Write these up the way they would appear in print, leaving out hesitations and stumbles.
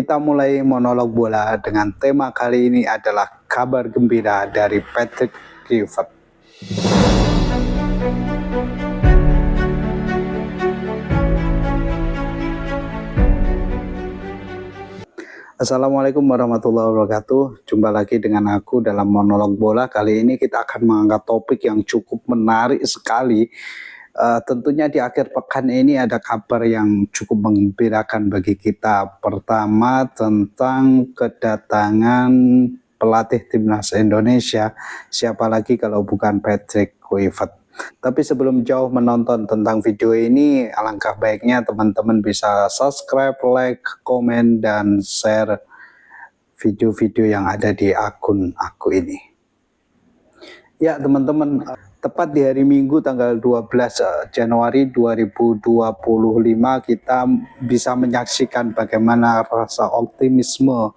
Kita mulai monolog bola dengan tema kali ini adalah kabar gembira dari Patrick Kluivert. Assalamualaikum warahmatullahi wabarakatuh. Jumpa lagi dengan aku dalam monolog bola. Kali ini kita akan mengangkat topik yang cukup menarik sekali. Tentunya di akhir pekan ini ada kabar yang cukup menggembirakan bagi kita. Pertama, tentang kedatangan pelatih timnas Indonesia. Siapa lagi kalau bukan Patrick Kluivert. Tapi sebelum jauh menonton tentang video ini, alangkah baiknya teman-teman bisa subscribe, like, komen, dan share video-video yang ada di akun aku ini. Ya teman-teman, tepat di hari Minggu tanggal 12 Januari 2025 kita bisa menyaksikan bagaimana rasa optimisme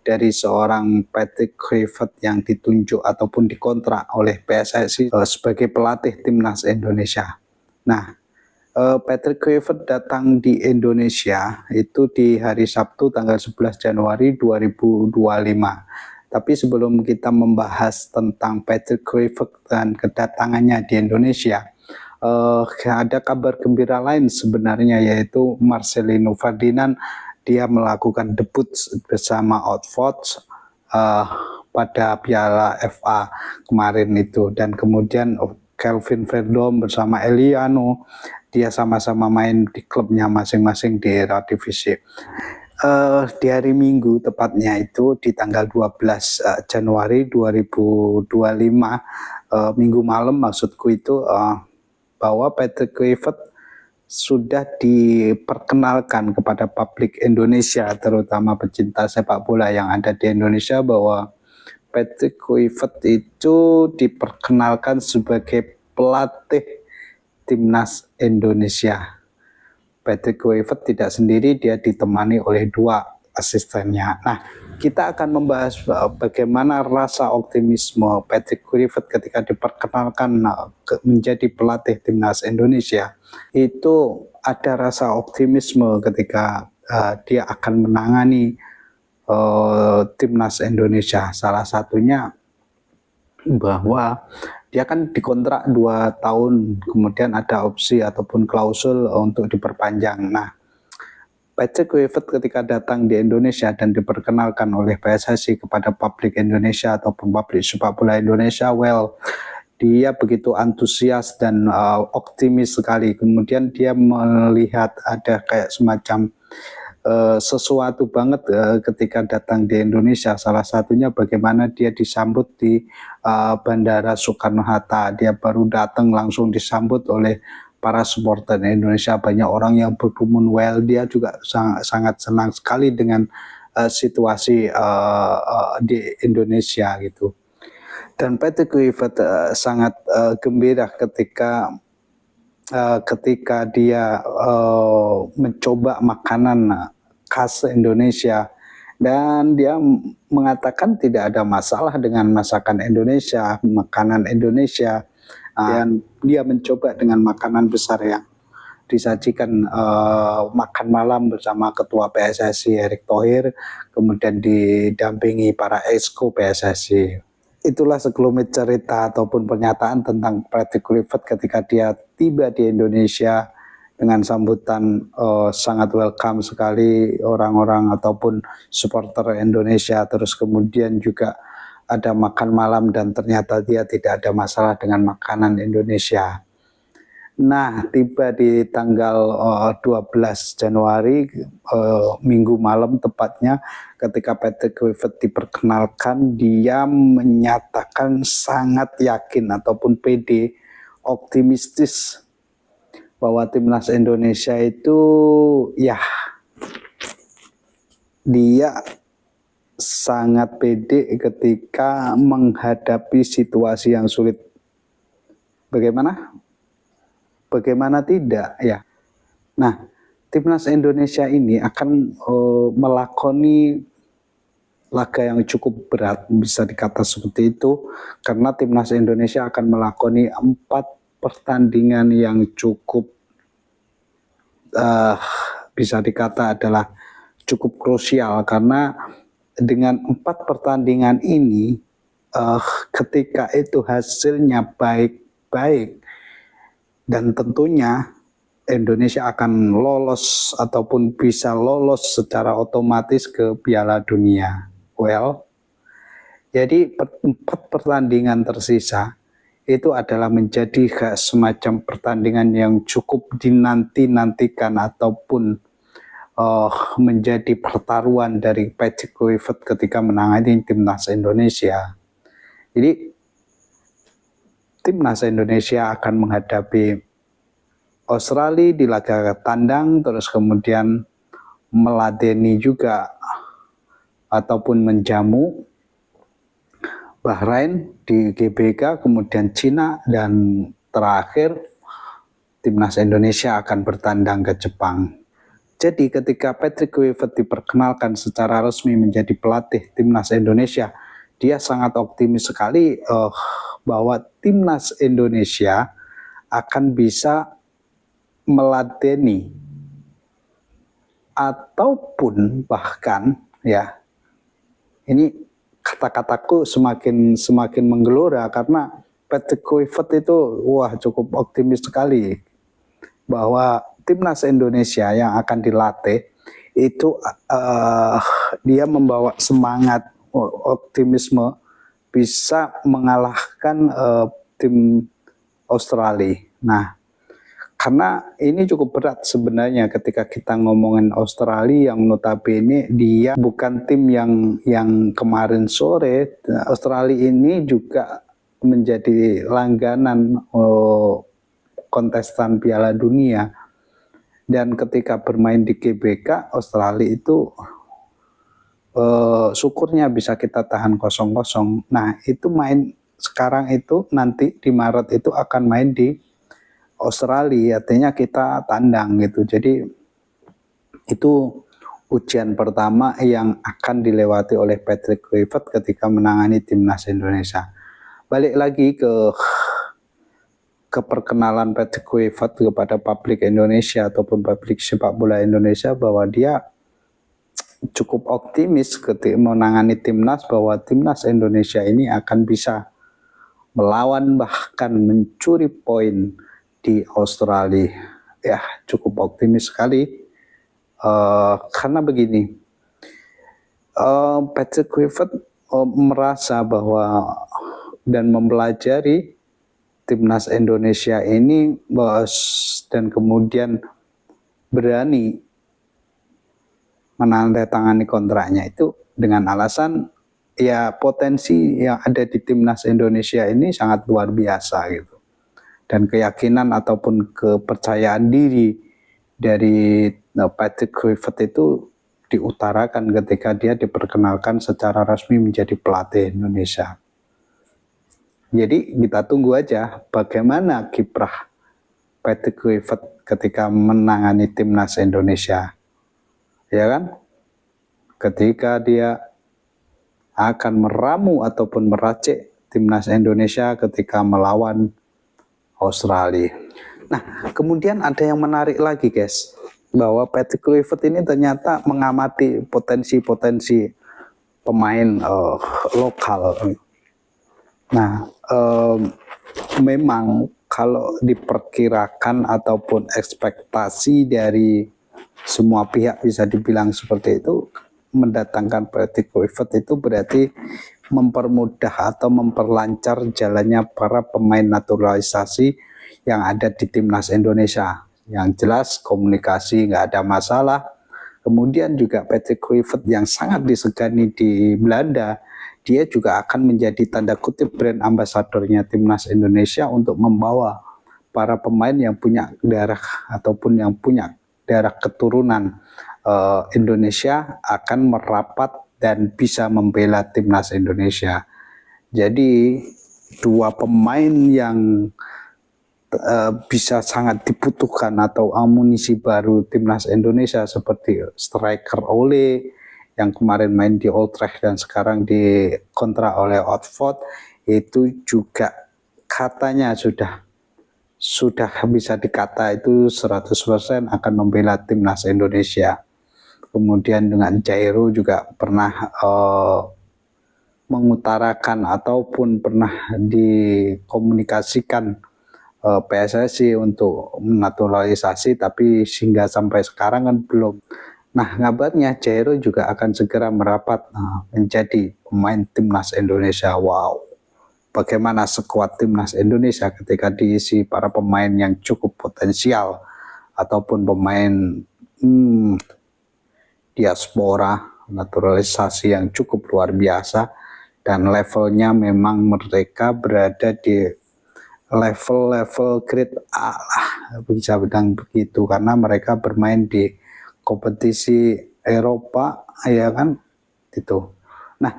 dari seorang Patrick Kluivert yang ditunjuk ataupun dikontrak oleh PSSI sebagai pelatih timnas Indonesia. Nah, Patrick Kluivert datang di Indonesia itu di hari Sabtu tanggal 11 Januari 2025. Tapi sebelum kita membahas tentang Patrick Kluivert dan kedatangannya di Indonesia, ada kabar gembira lain sebenarnya, yaitu Marcelino Ferdinand. Dia melakukan debut bersama Oxford pada Piala FA kemarin itu, dan kemudian Kelvin Verdom bersama Eliano, dia sama-sama main di klubnya masing-masing di Eredivisie. Di hari Minggu tepatnya itu di tanggal 12 Januari 2025, Minggu malam maksudku itu, bahwa Patrick Kluivert sudah diperkenalkan kepada publik Indonesia, terutama pecinta sepak bola yang ada di Indonesia, bahwa Patrick Kluivert itu diperkenalkan sebagai pelatih timnas Indonesia. Patrick Kluivert tidak sendiri, dia ditemani oleh dua asistennya. Nah, kita akan membahas bagaimana rasa optimisme Patrick Kluivert ketika diperkenalkan menjadi pelatih timnas Indonesia. Itu ada rasa optimisme ketika dia akan menangani timnas Indonesia. Salah satunya bahwa dia kan dikontrak 2 tahun, kemudian ada opsi ataupun klausul untuk diperpanjang. Nah, Patrick Kluivert ketika datang di Indonesia dan diperkenalkan oleh PSSI kepada publik Indonesia ataupun publik sepak bola Indonesia, dia begitu antusias dan optimis sekali. Kemudian dia melihat ada kayak semacam sesuatu banget ketika datang di Indonesia. Salah satunya bagaimana dia disambut di Bandara Soekarno-Hatta. Dia baru datang langsung disambut oleh para supporter Indonesia, banyak orang yang berkerumun. Dia juga sangat senang sekali dengan situasi di Indonesia gitu. Dan Patrick Kluivert sangat gembira ketika dia mencoba makanan khas Indonesia, dan dia mengatakan tidak ada masalah dengan masakan Indonesia, makanan Indonesia. Dan dia mencoba dengan makanan besar yang disajikan makan malam bersama Ketua PSSI Erick Thohir, kemudian didampingi para exco PSSI. Itulah sekelumit cerita ataupun pernyataan tentang Patrick Kluivert ketika dia tiba di Indonesia dengan sambutan sangat welcome sekali orang-orang ataupun supporter Indonesia. Terus kemudian juga ada makan malam dan ternyata dia tidak ada masalah dengan makanan Indonesia. Nah, tiba di tanggal 12 Januari, Minggu malam tepatnya, ketika Patrick Kluivert diperkenalkan, dia menyatakan sangat yakin ataupun pede, optimistis bahwa timnas Indonesia itu ya, dia sangat pede ketika menghadapi situasi yang sulit. Bagaimana tidak ya. Nah, timnas Indonesia ini akan melakoni laga yang cukup berat, bisa dikata seperti itu, karena timnas Indonesia akan melakoni 4 pertandingan yang cukup bisa dikata adalah cukup krusial karena dengan 4 pertandingan ini ketika itu hasilnya baik-baik dan tentunya Indonesia akan lolos ataupun bisa lolos secara otomatis ke Piala Dunia. Well, jadi 4 pertandingan tersisa itu adalah menjadi kayak semacam pertandingan yang cukup dinanti-nantikan ataupun menjadi pertaruhan dari Patrick Kluivert ketika menangani timnas Indonesia. Jadi timnas Indonesia akan menghadapi Australia di laga tandang, terus kemudian meladeni juga ataupun menjamu Bahrain di GBK, kemudian Cina, dan terakhir timnas Indonesia akan bertandang ke Jepang. Jadi ketika Patrick Kluivert diperkenalkan secara resmi menjadi pelatih timnas Indonesia, dia sangat optimis sekali bahwa timnas Indonesia akan bisa meladeni ataupun bahkan ya, ini kata-kataku semakin menggelora karena Patrick Kluivert itu cukup optimis sekali bahwa timnas Indonesia yang akan dilatih itu dia membawa semangat optimisme bisa mengalahkan tim Australia. Nah, karena ini cukup berat sebenarnya ketika kita ngomongin Australia yang notabene dia bukan tim yang kemarin sore. Australia ini juga menjadi langganan kontestan Piala Dunia. Dan ketika bermain di GBK, Australia itu syukurnya bisa kita tahan 0-0. Nah, itu main sekarang itu nanti di Maret itu akan main di Australia, artinya kita tandang gitu. Jadi itu ujian pertama yang akan dilewati oleh Patrick Kluivert ketika menangani timnas Indonesia. Balik lagi ke perkenalan Patrick Kluivert kepada publik Indonesia ataupun publik sepak bola Indonesia, bahwa dia cukup optimis ketika menangani timnas, bahwa timnas Indonesia ini akan bisa melawan bahkan mencuri poin di Australia. Ya, cukup optimis sekali karena begini, Patrick Kluivert merasa bahwa dan mempelajari timnas Indonesia ini dan kemudian berani menandatangani kontraknya itu dengan alasan ya potensi yang ada di timnas Indonesia ini sangat luar biasa gitu. Dan keyakinan ataupun kepercayaan diri dari Patrick Kluivert itu diutarakan ketika dia diperkenalkan secara resmi menjadi pelatih Indonesia. Jadi kita tunggu aja bagaimana kiprah Patrick Kluivert ketika menangani timnas Indonesia. Ya kan? Ketika dia akan meramu ataupun meracik timnas Indonesia ketika melawan Australia. Nah, kemudian ada yang menarik lagi guys, bahwa Patrick Kluivert ini ternyata mengamati potensi-potensi pemain lokal. Nah, memang kalau diperkirakan ataupun ekspektasi dari semua pihak bisa dibilang seperti itu, mendatangkan Patrick Kluivert itu berarti mempermudah atau memperlancar jalannya para pemain naturalisasi yang ada di timnas Indonesia. Yang jelas komunikasi nggak ada masalah. Kemudian juga Patrick Kluivert yang sangat disegani di Belanda, dia juga akan menjadi tanda kutip brand ambasadornya timnas Indonesia untuk membawa para pemain yang punya darah ataupun yang punya darah keturunan Indonesia akan merapat dan bisa membela timnas Indonesia. Jadi dua pemain yang bisa sangat dibutuhkan atau amunisi baru timnas Indonesia seperti striker Ole yang kemarin main di Old Trafford dan sekarang dikontrak oleh Watford, itu juga katanya sudah bisa dikata itu 100% akan membela timnas Indonesia. kemudian dengan Jairo juga pernah mengutarakan ataupun pernah dikomunikasikan PSSI untuk menaturalisasi, tapi hingga sampai sekarang kan belum. Nah, ngabarnya Jairo juga akan segera merapat menjadi pemain timnas Indonesia. Wow, bagaimana skuad timnas Indonesia ketika diisi para pemain yang cukup potensial ataupun pemain diaspora, naturalisasi yang cukup luar biasa, dan levelnya memang mereka berada di level grade A lah, bisa bilang begitu, karena mereka bermain di kompetisi Eropa, ya kan, gitu. Nah,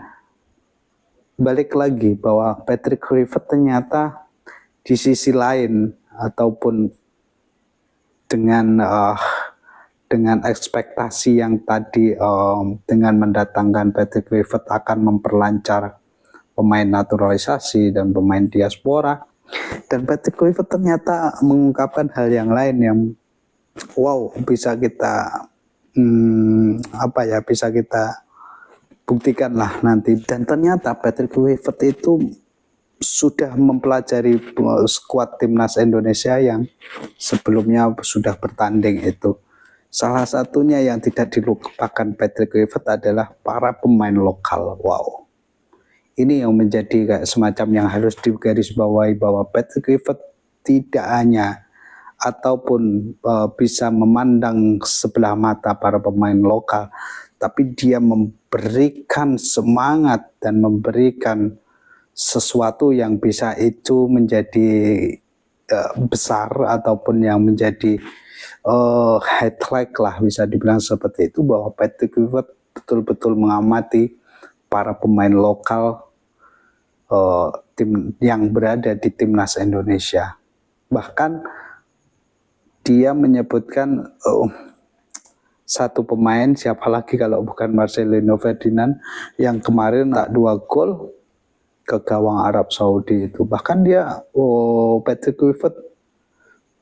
balik lagi bahwa Patrick Kluivert ternyata di sisi lain ataupun dengan ekspektasi yang tadi dengan mendatangkan Patrick Kluivert akan memperlancar pemain naturalisasi dan pemain diaspora, dan Patrick Kluivert ternyata mengungkapkan hal yang lain yang wow, bisa kita bisa kita buktikan lah nanti. Dan ternyata Patrick Kluivert itu sudah mempelajari skuad timnas Indonesia yang sebelumnya sudah bertanding itu. Salah satunya yang tidak dilupakan Patrick Kluivert adalah para pemain lokal. Wow, ini yang menjadi kayak semacam yang harus digarisbawahi, bahwa Patrick Kluivert tidak hanya ataupun bisa memandang sebelah mata para pemain lokal, tapi dia memberikan semangat dan memberikan sesuatu yang bisa itu menjadi besar ataupun yang menjadi highlight lah, bisa dibilang seperti itu, bahwa Patrick Kluivert betul-betul mengamati para pemain lokal tim yang berada di timnas Indonesia. Bahkan dia menyebutkan satu pemain, siapa lagi kalau bukan Marcelino Ferdinand, yang kemarin tak 2 gol ke gawang Arab Saudi itu. Bahkan dia Patrick Kluivert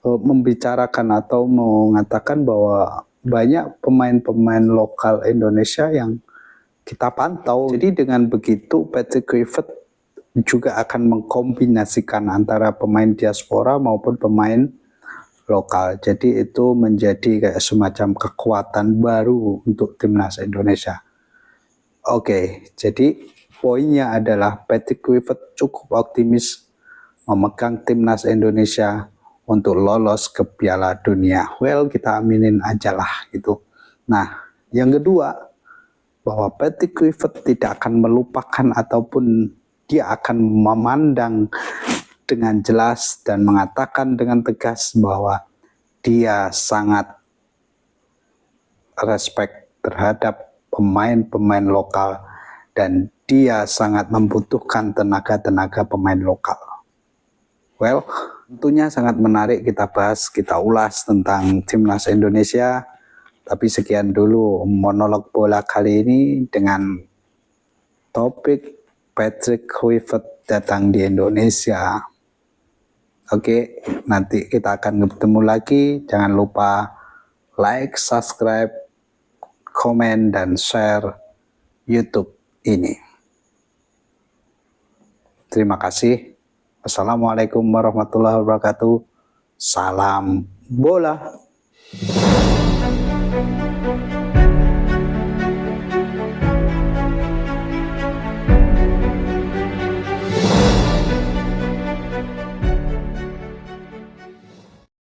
membicarakan atau mengatakan bahwa banyak pemain-pemain lokal Indonesia yang kita pantau. Jadi dengan begitu Patrick Kluivert juga akan mengkombinasikan antara pemain diaspora maupun pemain lokal. Jadi itu menjadi kayak semacam kekuatan baru untuk timnas Indonesia. Oke, jadi poinnya adalah Patrick Kluivert cukup optimis memegang timnas Indonesia untuk lolos ke Piala Dunia. Well, kita aminin aja lah gitu. Nah, yang kedua, bahwa Patrick Kluivert tidak akan melupakan ataupun dia akan memandang dengan jelas dan mengatakan dengan tegas bahwa dia sangat respect terhadap pemain-pemain lokal dan dia sangat membutuhkan tenaga-tenaga pemain lokal. Well, tentunya sangat menarik kita bahas, kita ulas tentang timnas Indonesia. Tapi sekian dulu monolog bola kali ini dengan topik Patrick Kluivert datang di Indonesia. Oke, nanti kita akan ketemu lagi. Jangan lupa like, subscribe, komen, dan share YouTube ini. Terima kasih. Assalamualaikum warahmatullahi wabarakatuh. Salam bola.